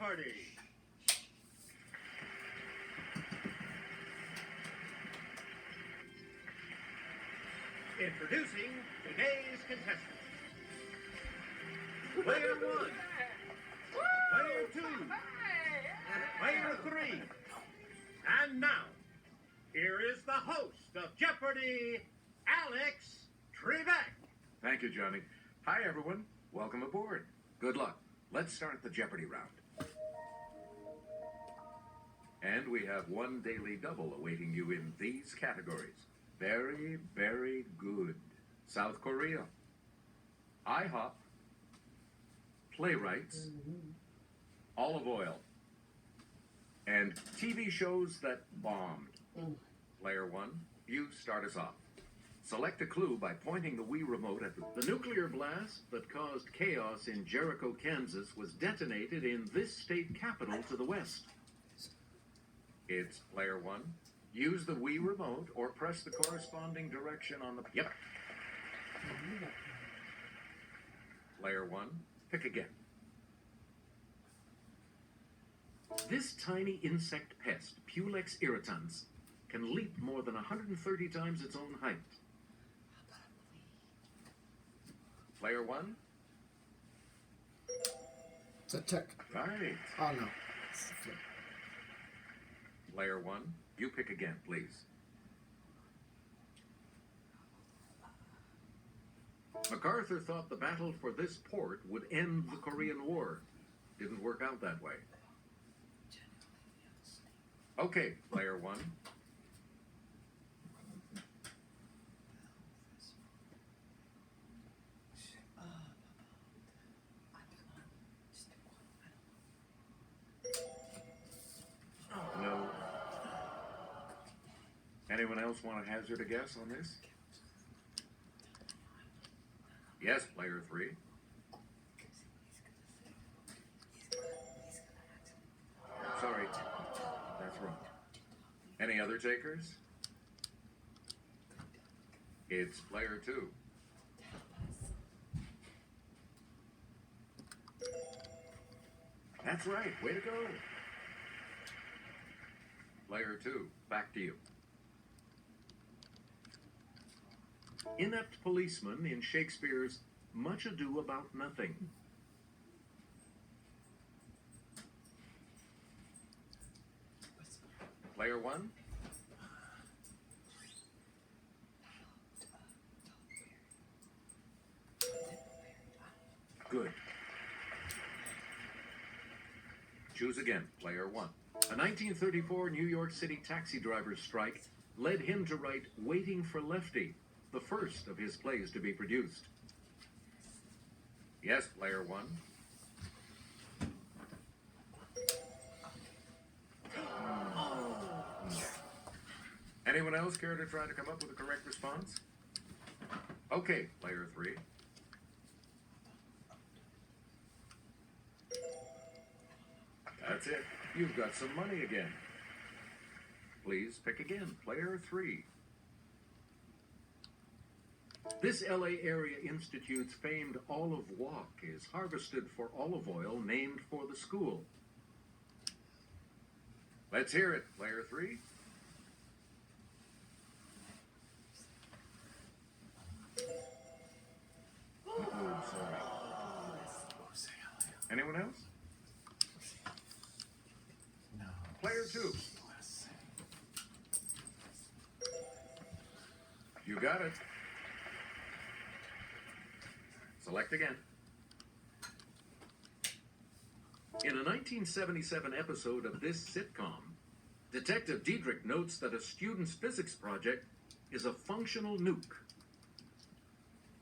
Jeopardy! Introducing today's contestants. Player 1, Player 2, Player 3. And now, here is the host of Jeopardy, Alex Trebek. Thank you, Johnny. Hi, everyone. Welcome aboard. Good luck. Let's start the Jeopardy round. And we have one daily double awaiting you in these categories. Very, very good. South Korea. IHOP. Playwrights. Olive oil. And TV shows that bombed. Player 1, you start us off. Select a clue by pointing the Wii remote at the nuclear blast that caused chaos in Jericho, Kansas was detonated in this state capital to the west. It's Player 1. Use the Wii remote or press the corresponding direction on the... Yep. Player 1, pick again. This tiny insect pest, Pulex irritans, can leap more than 130 times its own height. Player 1? It's a tick. Right. Oh, no. It's a flip. Player 1, you pick again, please. MacArthur thought the battle for this port would end the Korean War. Didn't work out that way. Okay, Player 1. No. Anyone else want to hazard a guess on this? Yes, Player 3. Sorry, that's wrong. Any other takers? It's Player 2. That's right, way to go. Player 2, back to you. Inept policeman in Shakespeare's Much Ado About Nothing. Player 1. Good. Choose again, Player 1. A 1934 New York City taxi driver's strike led him to write Waiting for Lefty, the first of his plays to be produced. Yes, Player 1. Anyone else care to try to come up with a correct response? Okay, Player 3. That's it. You've got some money again. Please pick again, Player 3. This LA Area Institute's famed olive walk is harvested for olive oil named for the school. Let's hear it, Player 3. Oh, sorry. Anyone else? No. Player 2. You got it. Select again. In a 1977 episode of this sitcom, Detective Diedrich notes that a student's physics project is a functional nuke.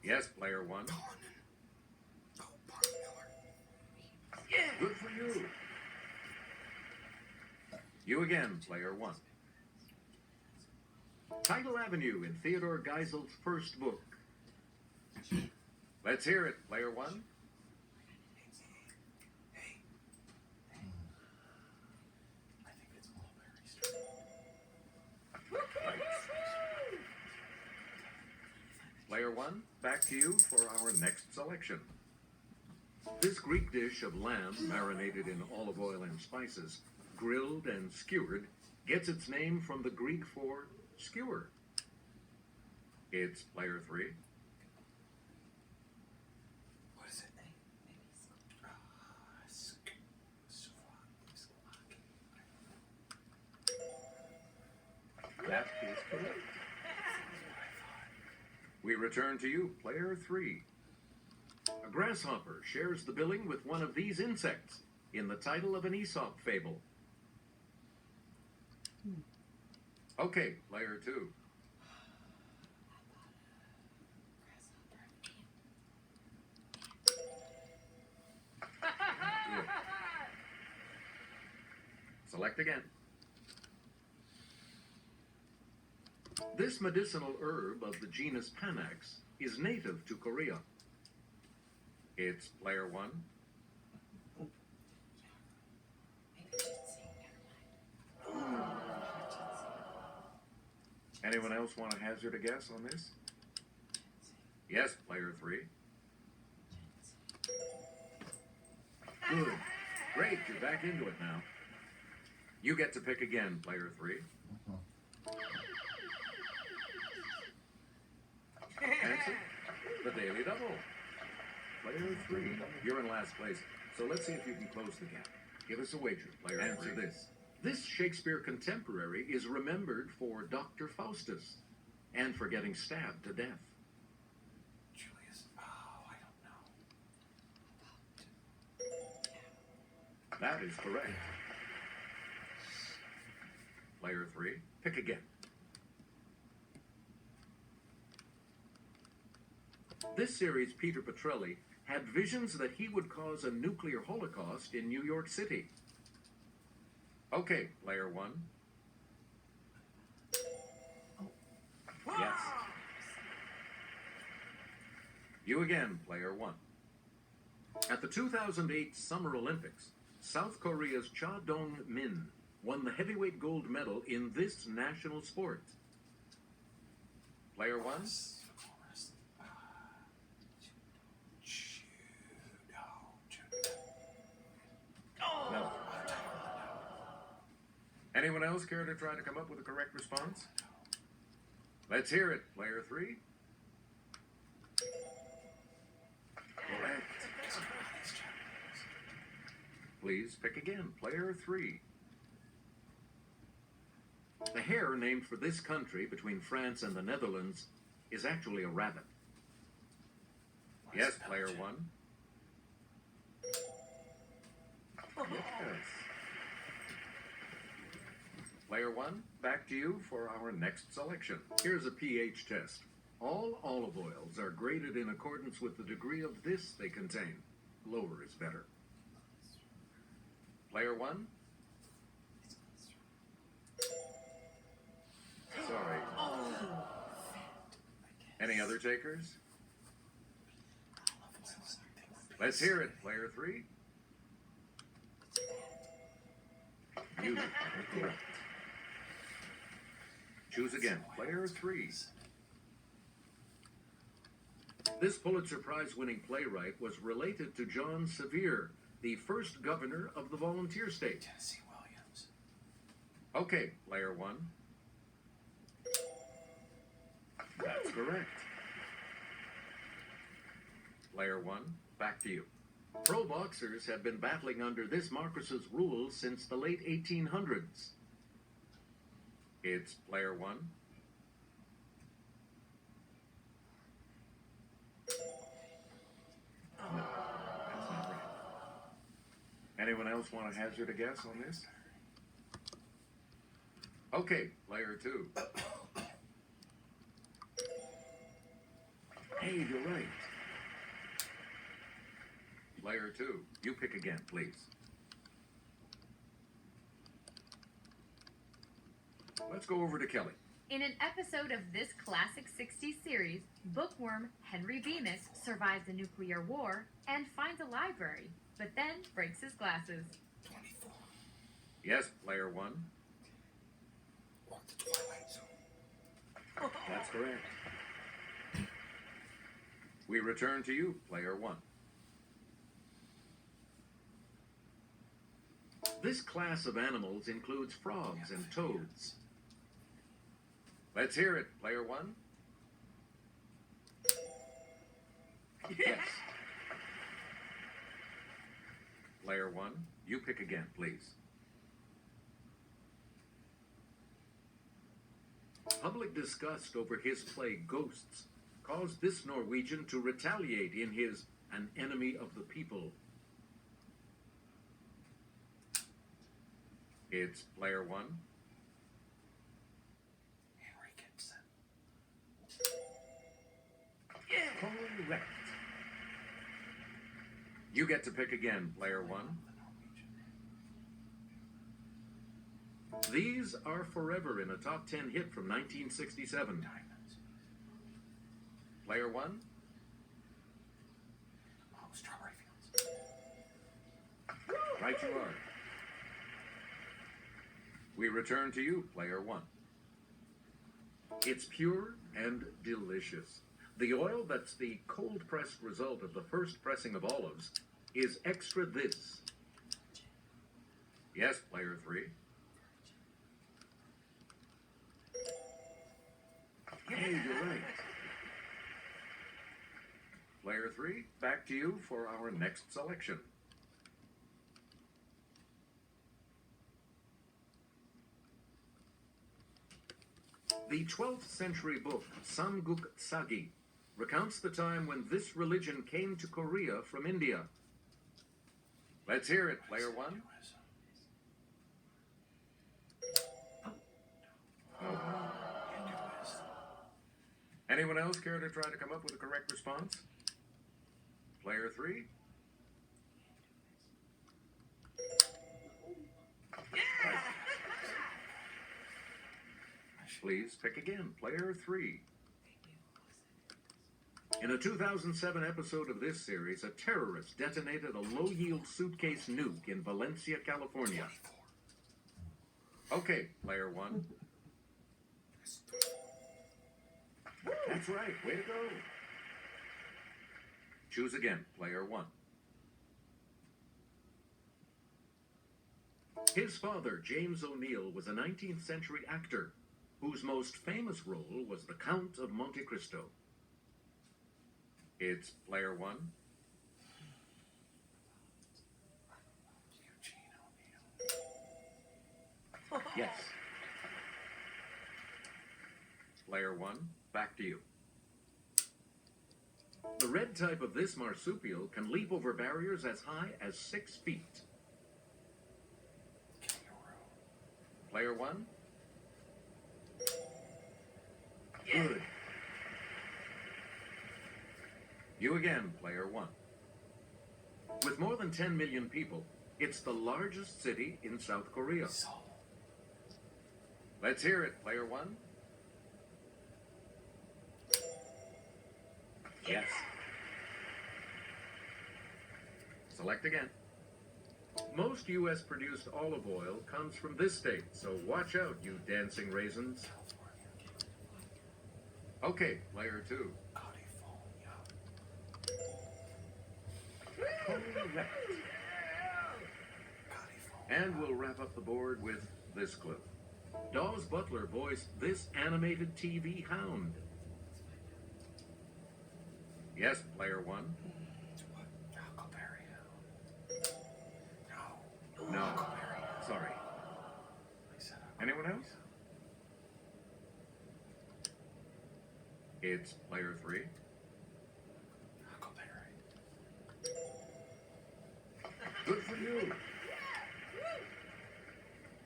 Yes, Player 1. Yeah, good for you. You again, Player 1. Tidal Avenue in Theodore Geisel's first book. Let's hear it, Player 1. Right. Player 1, back to you for our next selection. This Greek dish of lamb marinated in olive oil and spices, grilled and skewered, gets its name from the Greek for skewer. It's player 3. What is it? That is correct. We return to you, player 3. A grasshopper shares the billing with one of these insects in the title of an Aesop fable. Okay, player 2. Good. Select again. This medicinal herb of the genus Panax is native to Korea. It's player 1. Anyone else want to hazard a guess on this? Yes, player 3. Good. Great, you're back into it now. You get to pick again, player 3. Answer the Daily Double. Player 3. You're in last place, so let's see if you can close the gap. Give us a wager, player 3. Answer this. This Shakespeare contemporary is remembered for Dr. Faustus and for getting stabbed to death. Julius. Oh, I don't know. That is correct. Player 3. Pick again. This series, Peter Petrelli had visions that he would cause a nuclear holocaust in New York City. Okay, player 1. Yes. You again, player 1. At the 2008 Summer Olympics, South Korea's Cha Dong-min won the heavyweight gold medal in this national sport. Player 1. No. Anyone else care to try to come up with a correct response? Let's hear it, player 3. Correct. Please pick again, player 3. The hare named for this country between France and the Netherlands is actually a rabbit. Yes, player 1. Yes. Player 1, back to you for our next selection. Here's a pH test. All olive oils are graded in accordance with the degree of this they contain. Lower is better. Player 1? Sorry. Any other takers? Let's hear it, player 3. You are correct. Choose again, player 3. This Pulitzer Prize-winning playwright was related to John Sevier, the first governor of the volunteer state. Tennessee Williams. Okay, player 1. That's correct. Player 1, back to you. Pro boxers have been battling under this Marcus's rules since the late 1800s. It's player 1. No, that's not right. Anyone else want to hazard a guess on this? Okay, player 2. Hey, you're right. Player 2, you pick again, please. Let's go over to Kelly. In an episode of this classic 60s series, bookworm Henry Bemis survives a nuclear war and finds a library, but then breaks his glasses. 24. Yes, player 1. Walk the Twilight Zone. That's correct. We return to you, player 1. This class of animals includes frogs and toads. Let's hear it, player one. Yes. Player one, you pick again, please. Public disgust over his play Ghosts caused this Norwegian to retaliate in his An Enemy of the People. It's player one. Henry Gibson. Correct. You get to pick again, player one. The Norwegian. These are forever in a top 10 hit from 1967. Diamonds. Player one. Oh, Strawberry Fields. Right you are. We return to you, player one. It's pure and delicious. The oil that's the cold-pressed result of the first pressing of olives is extra this. Yes, player three. Hey, you're right. Player three, back to you for our next selection. The 12th century book, Samguk Sagi, recounts the time when this religion came to Korea from India. Let's hear it, player one. Anyone else care to try to come up with a correct response? Player three. Right. Please pick again, player three. In a 2007 episode of this series, a terrorist detonated a low-yield suitcase nuke in Valencia, California. Okay, player one. That's right, way to go. Choose again, player one. His father, James O'Neill, was a 19th century actor whose most famous role was the Count of Monte Cristo. It's player one. Eugene O'Neill. Yes. Player one, back to you. The red type of this marsupial can leap over barriers as high as 6 feet. Kangaroo. Player one. Good. You again, player one. With more than 10 million people, it's the largest city in South Korea. Seoul. Let's hear it, player one. Yes. Select again. Most U.S. produced olive oil comes from this state, so watch out, you dancing raisins. Okay, player two. California. Correct. And we'll wrap up the board with this clip. Dawes Butler voiced this animated TV hound. Yes, player one. Huckleberry Hound. No. No. Huckleberry. Sorry. I said Anyone Huckleberry. else? It's player three. Huckleberry. Good for you.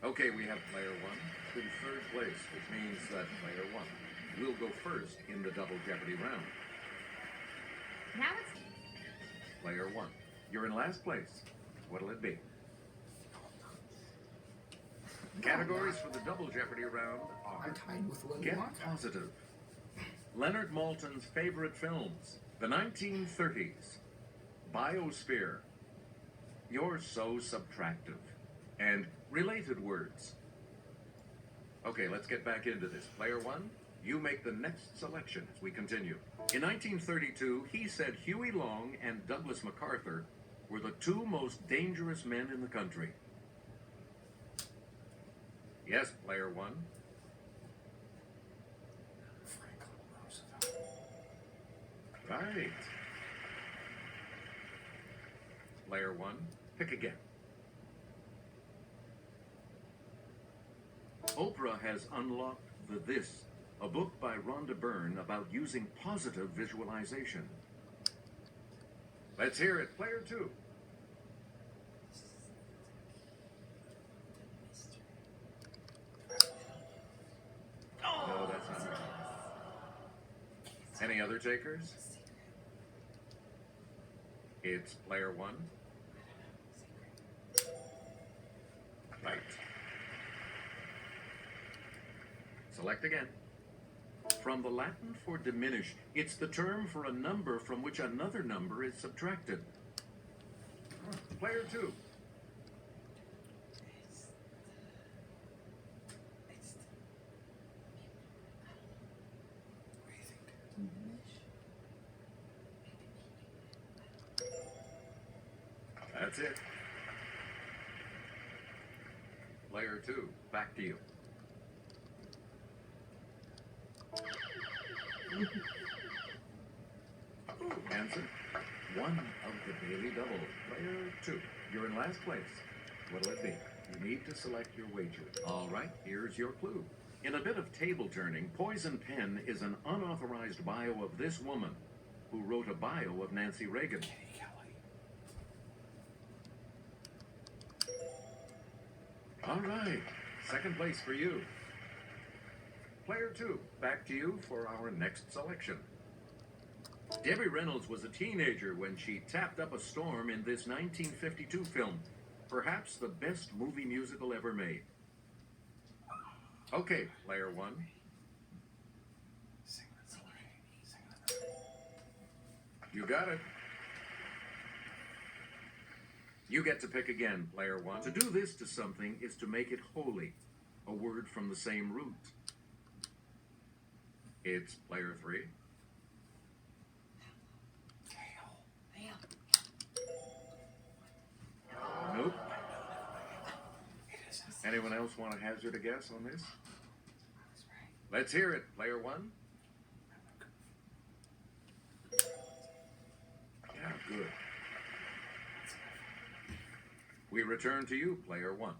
Okay, we have player one in third place, which means that player one will go first in the Double Jeopardy round. Now it's Player one, you're in last place. What'll it be? Categories for the Double Jeopardy round I are tied with Willy Get Wonka. Positive, Leonard Maltin's favorite films, the 1930s, Biosphere, You're So Subtractive, and Related Words. Okay, let's get back into this. Player one, you make the next selection as we continue. In 1932, he said Huey Long and Douglas MacArthur were the two most dangerous men in the country. Yes, player one. Franklin Roosevelt. Right. Player one, pick again. Oprah has unlocked the This, a book by Rhonda Byrne about using positive visualization. Let's hear it, player two. No, that's not right. Any other takers? It's player one. Right. Select again. From the Latin for diminish, it's the term for a number from which another number is subtracted. Player two. What do you think, dude? That's it. Player two, back to you. Answer. One of the daily double. Player two. You're in last place. What'll it be? You need to select your wager. All right, here's your clue. In a bit of table turning, Poison Pen is an unauthorized bio of this woman who wrote a bio of Nancy Reagan. Kitty Kelly. All right, second place for you. Player two, back to you for our next selection. Debbie Reynolds was a teenager when she tapped up a storm in this 1952 film, perhaps the best movie musical ever made. Okay, player one. Sing that away. Sing that. You got it. You get to pick again, player one. To do this to something is to make it holy, a word from the same root. It's player three. Nope. It is. Anyone else want to hazard a guess on this? Let's hear it, player one. Yeah, good. We return to you, player one.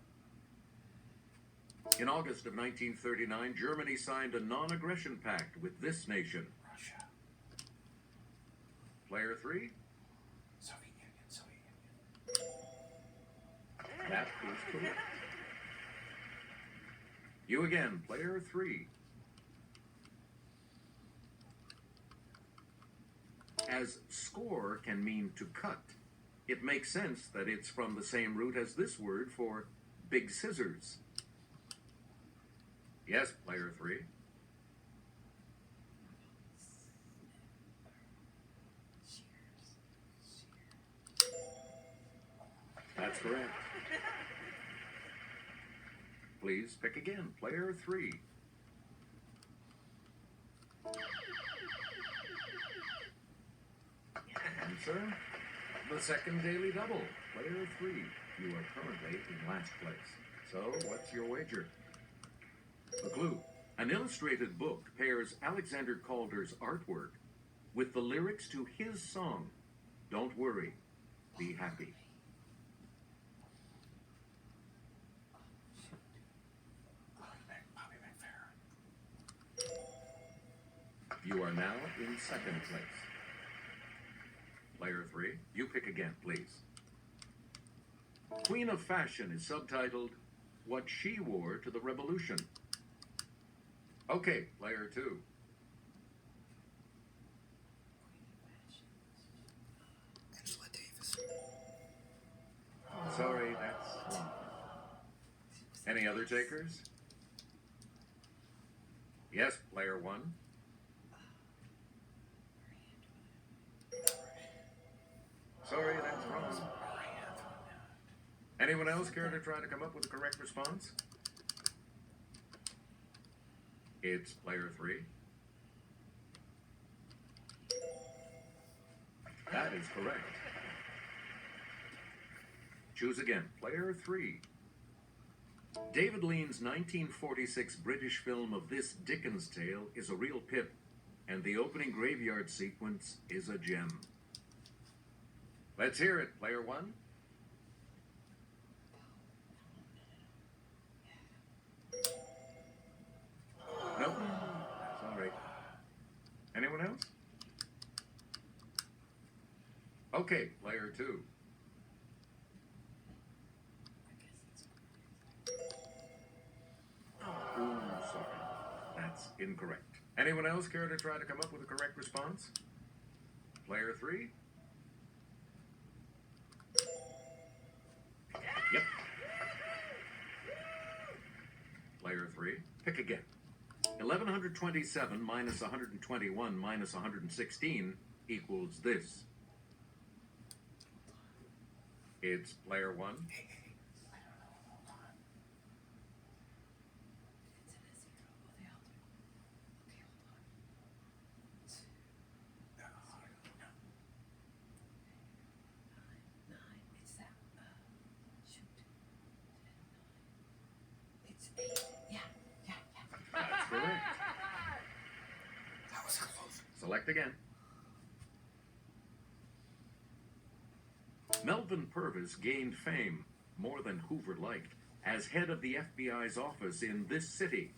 In August of 1939, Germany signed a non-aggression pact with this nation. Russia. Player three. Soviet Union. Soviet Union. That is correct. You again, player three. As score can mean to cut, it makes sense that it's from the same root as this word for big scissors. Yes, player three. That's correct. Please pick again, player three. Answer. The second daily double, player three. You are currently in last place. So, what's your wager? The clue. An illustrated book pairs Alexander Calder's artwork with the lyrics to his song, Don't Worry, Be Happy. Bobby McFerrin. You are now in second place. Player three, you pick again, please. Queen of Fashion is subtitled, What She Wore to the Revolution. Okay, player two. Angela Davis. Sorry, that's wrong. Any other takers? Yes, player one. Sorry, that's wrong. Anyone else care to try to come up with a correct response? It's player three. That is correct. Choose again, player three. David Lean's 1946 British film of this Dickens tale is a real pip, and the opening graveyard sequence is a gem. Let's hear it, player one. Nope, that's all right. Anyone else? Okay, player two. Ooh, sorry. That's incorrect. Anyone else care to try to come up with a correct response? Player three? Yep. Player three. Pick again. 1127 minus 121 minus 116 equals this. It's player one. That's correct. That was close. Select again. Melvin Purvis gained fame, more than Hoover liked, as head of the FBI's office in this city.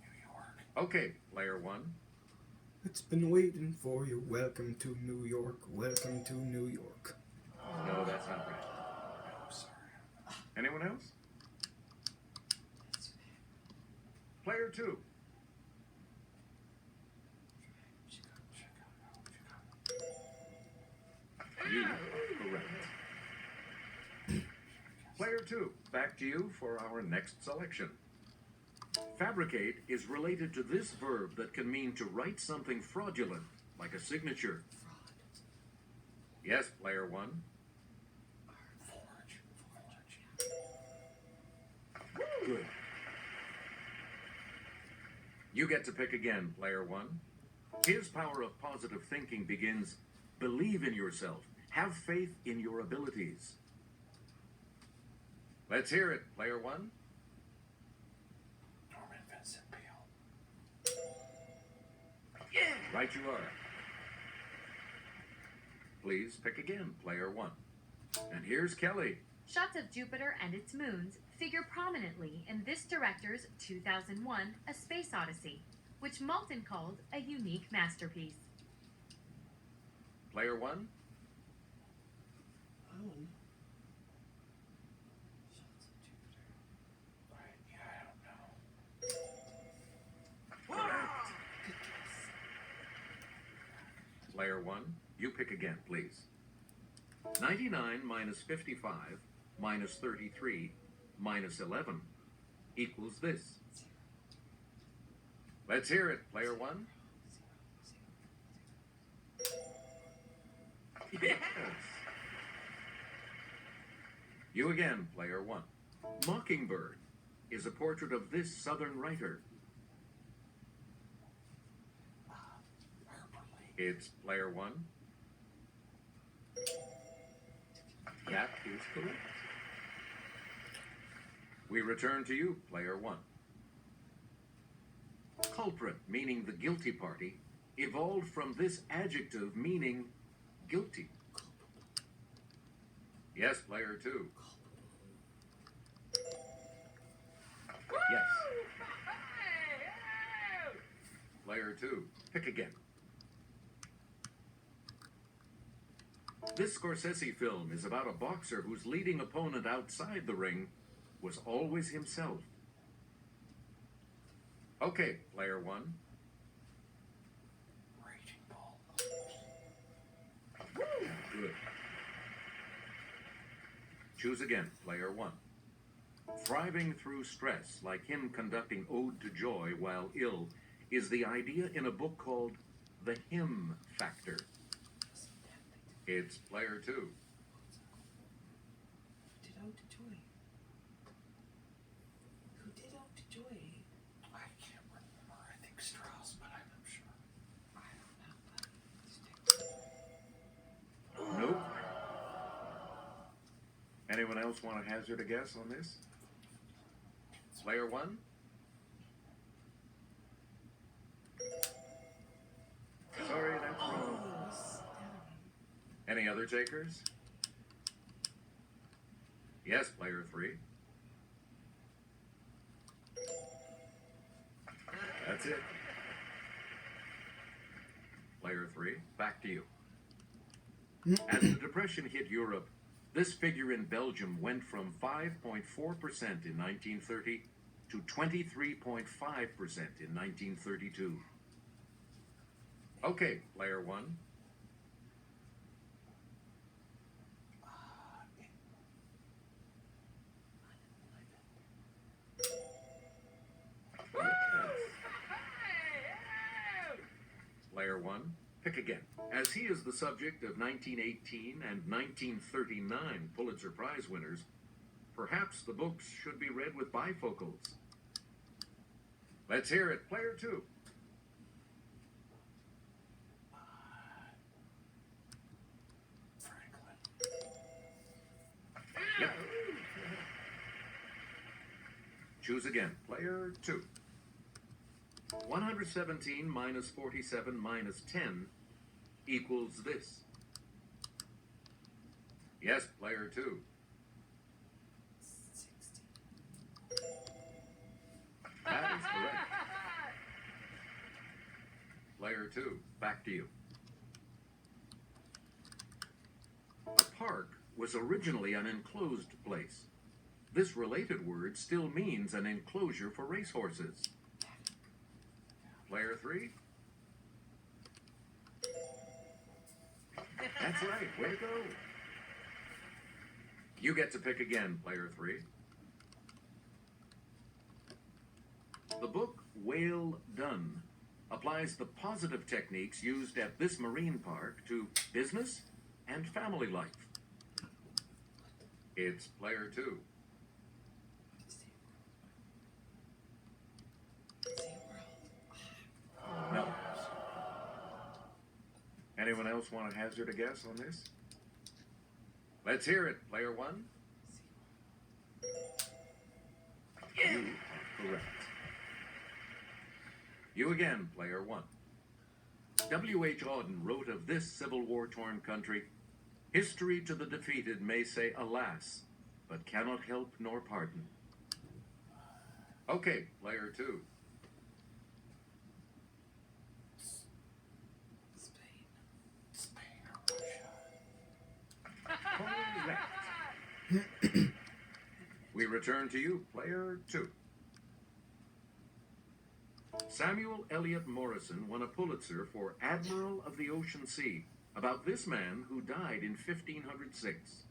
New York. Okay, player one. It's been waiting for you. Welcome to New York. Welcome to New York. No, that's not right. Oh, sorry. Anyone else? Player two. You are correct. Player two, back to you for our next selection. Fabricate is related to this verb that can mean to write something fraudulent, like a signature. Yes, player one. Good. You get to pick again, player one. His power of positive thinking begins: believe in yourself. Have faith in your abilities. Let's hear it, player one. Norman Vincent Peale. Yeah. Right you are. Please pick again, player one. And here's Kelly. Shots of Jupiter and its moons figure prominently in this director's 2001 A Space Odyssey, which Malton called a unique masterpiece. Player one. Right, yeah, I don't know. Player one, you pick again, please. 99 minus 55 minus 33 minus 11 equals this. Let's hear it, player one. Yes. You again, player one. Mockingbird is a portrait of this Southern writer. It's player one. That is correct. We return to you, player one. Culprit, meaning the guilty party, evolved from this adjective meaning guilty. Yes, player two. Yes. Player two. Pick again. This Scorsese film is about a boxer whose leading opponent outside the ring was always himself. Okay, player one. Raging Bull. Good. Choose again, player one. Thriving through stress, like him conducting Ode to Joy while ill, is the idea in a book called The Him Factor. It's player two. Who did Ode to Joy? Who did Ode to Joy? I can't remember. I think Strauss, but I'm not sure. I don't know. Nope. Anyone else want to hazard a guess on this? Player 1? Sorry, that's wrong. Any other takers? Yes, Player 3. That's it. Player 3, back to you. As the Depression hit Europe, this figure in Belgium went from 5.4% in 1930 to 23.5% in 1932. Okay, Player 1. Player 1, pick again. As he is the subject of 1918 and 1939 Pulitzer Prize winners, perhaps the books should be read with bifocals. Let's hear it. Player 2. Franklin. Yep. Choose again. Player 2. 117 minus 47 minus 10 equals this. Yes, Player 2. 60. That is correct. Player 2, back to you. A park was originally an enclosed place. This related word still means an enclosure for racehorses. Player 3? That's right, way to go. You get to pick again, Player 3. The book Whale Done applies the positive techniques used at this marine park to business and family life. It's Player 2. No. Anyone else want to hazard a guess on this? Let's hear it, Player 1. You are correct. You again, Player 1. W.H. Auden wrote of this Civil War-torn country, "History to the defeated may say alas, but cannot help nor pardon." Okay, Player 2. Spain or Russia. Correct. We return to you, Player 2. Samuel Eliot Morison won a Pulitzer for Admiral of the Ocean Sea about this man who died in 1506.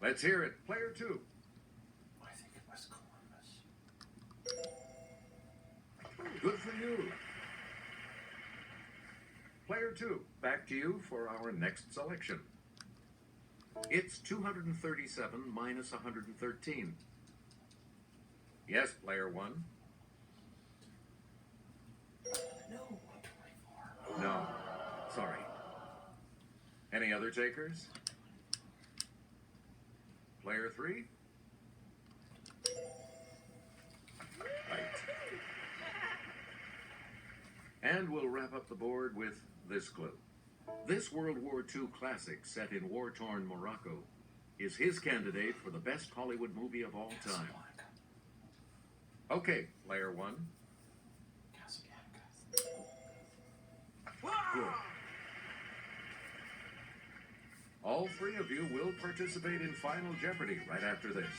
Let's hear it, Player 2. I think it was Columbus. Good for you. Player 2, back to you for our next selection. It's 237 minus 113. Yes, Player 1. No, 24. No, sorry. Any other takers? Player 3? Right. And we'll wrap up the board with this clue. This World War II classic set in war-torn Morocco is his candidate for the best Hollywood movie of all time. Casablanca. Okay, Player 1. Casablanca. Good. All three of you will participate in Final Jeopardy right after this.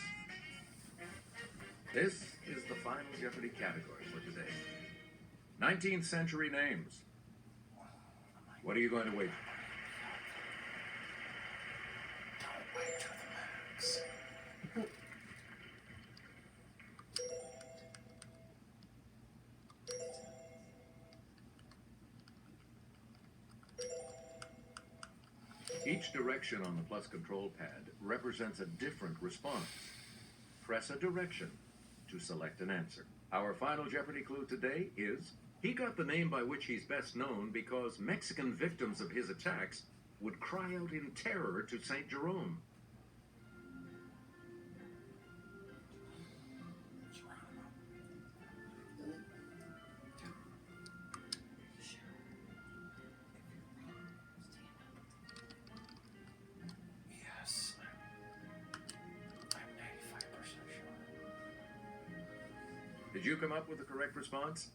This is the Final Jeopardy category for today. 19th century names. What are you going to wager? Don't wait to the max. Each direction on the plus control pad represents a different response. Press a direction to select an answer. Our Final Jeopardy clue today is, he got the name by which he's best known because Mexican victims of his attacks would cry out in terror to St. Jerome. Did you come up with the correct response?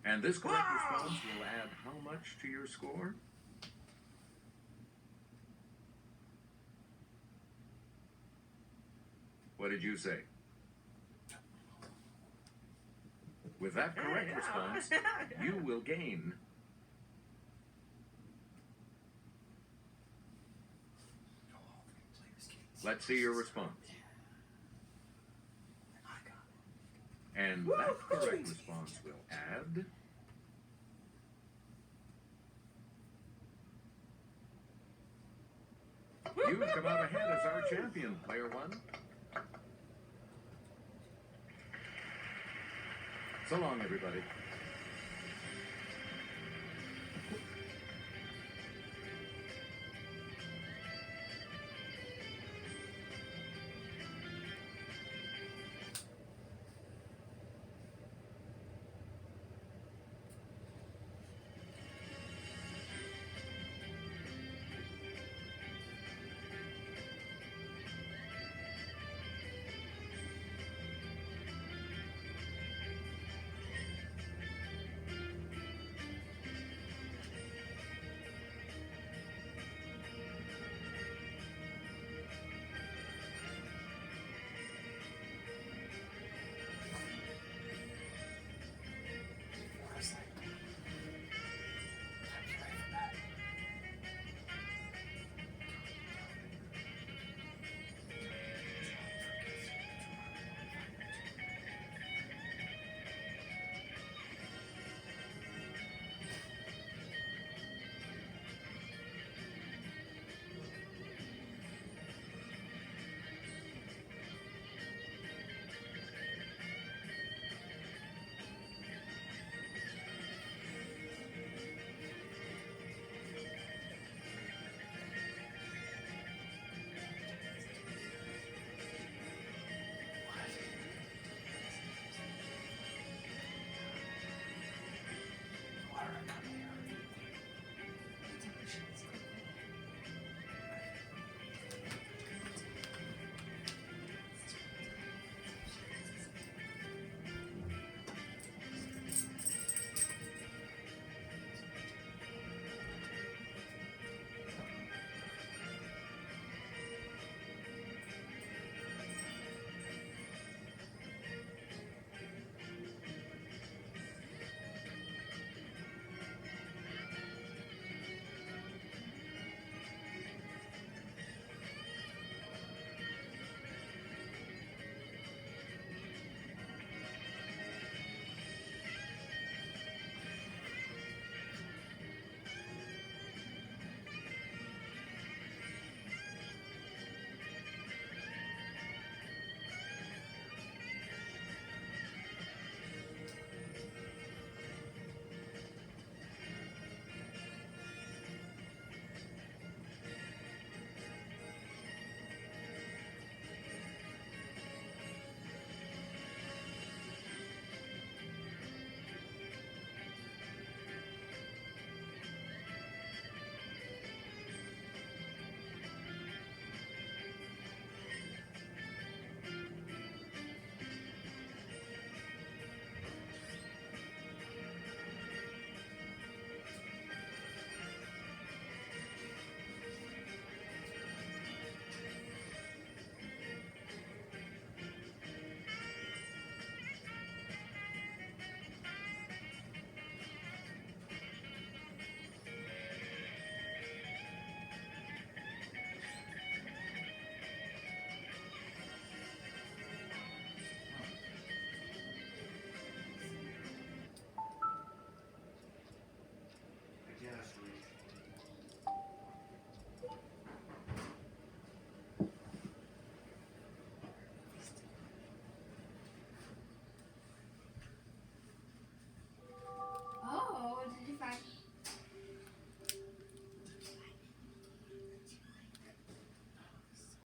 And this correct response will add how much to your score? What did you say? With that correct response, you will gain Let's see your response. And that correct response will add You've come out ahead as our champion, player one. So long, everybody.